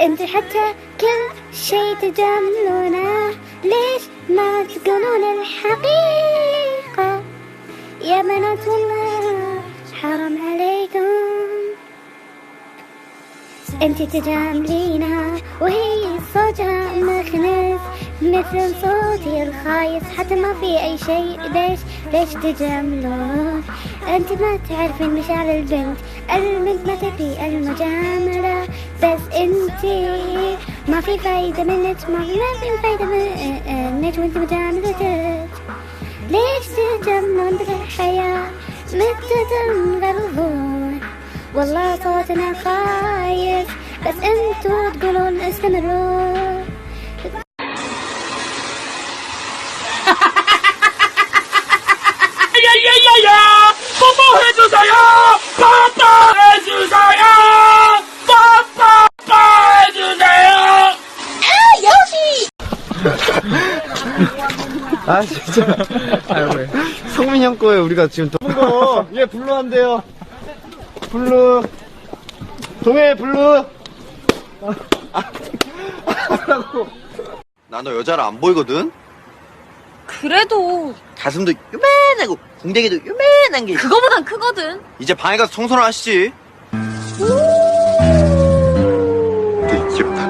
انت حتى كل شي تجاملونه، ليش ما تقولون الحقيقة يا بنات؟ والله حرام عليكم، انتي تجاملينها وهي صوتها مخنث مثل صوتي الخايس، حتى ما في اي شيء. ليش تجاملون؟ انت ما تعرفين مشاعر البنت ما تبي المجاملة، بس انتي ما في فايدة منك، ما في فايدة منك وانت مجاملتك. ليش تجاملون بالحياة؟ متى تنغلظون؟ والله صوتنا خايس بس انتو تقولون استمروا. 뽀뽀해주세요! 뽀뽀해주세요! 뽀뽀해주세요! 여시! 아 진짜. 아유 왜? 성민 형 거에 우리가 지금 또 거. 얘 블루 한대요. 블루. 동해 블루. 나 너 여자로 안 보이거든? 그래도 가슴도 요만하고 궁뎅이도 요만한 게 그거보단 크거든. 이제 방에 가서 청소를 하시지. 되게 귀엽다.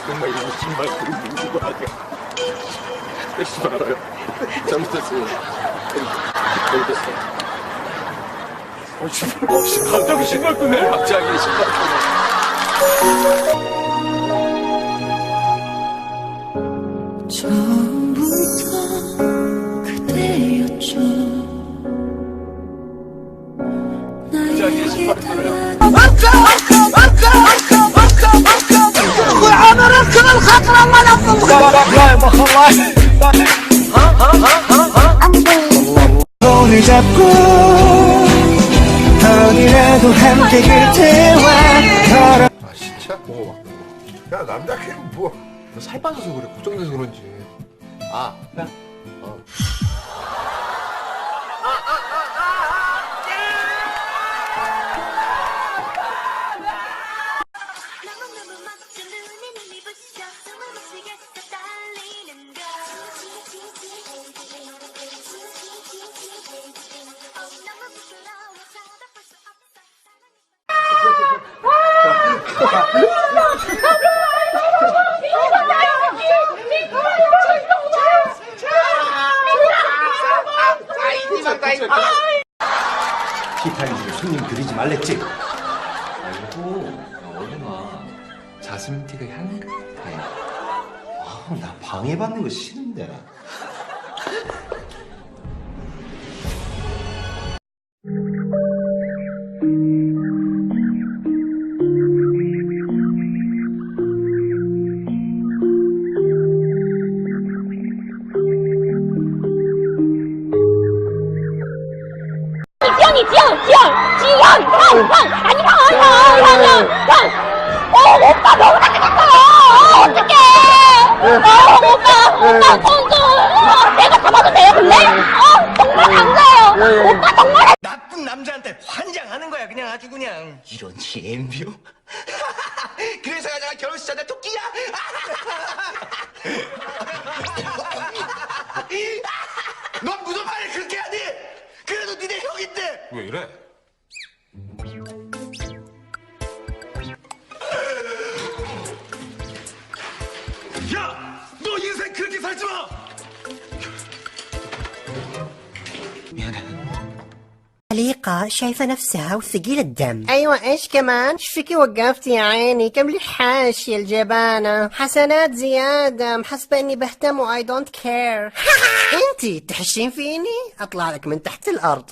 정말 이거 신발 그리고 누구 아니야? 떼지 말아요. 잘못했어요. 잘못했어. 갑자기 신발 끄네. 갑자기 신발 끄네. 처음부터 그대였죠. 나에게 손을 잡고 어디라도 함께 그대와 걸어. 아 진짜? 먹어봐. 야 남자 걔는 뭐? 너 살 빠져서 그래. 걱정돼서 그런지. 아, 나. 티파니로 손님 들이지 말랬지? 아이고, 어른아. 자스민티가 향긋해. 나 방해받는 거 싫은데. 오빠 너무 잘생겼어요. 어떡해. 오빠 손 내가 잡아도 돼요 근데? 정말 감사해요. 오빠 정말. 나쁜 남자한테 환장하는 거야 그냥 아주 그냥. 이런 엠뷰. 그래서 내가 결혼식 전에 토끼야. 넌 무슨 말을 그렇게 하니? 그래도 니네 형인데. 왜 이래? 야! 너 인생 그렇게 살지 마! عليق رقيقة شايفة نفسها وثقيلة الدم. ايوه ايش كمان؟ ايش فيكي وقفتي يا عيني؟ كم لي حاشية الجبانة، حسنات زيادة، محسبة اني بهتم و I don't care. انتي تحشين فيني؟ اطلع لك من تحت الارض.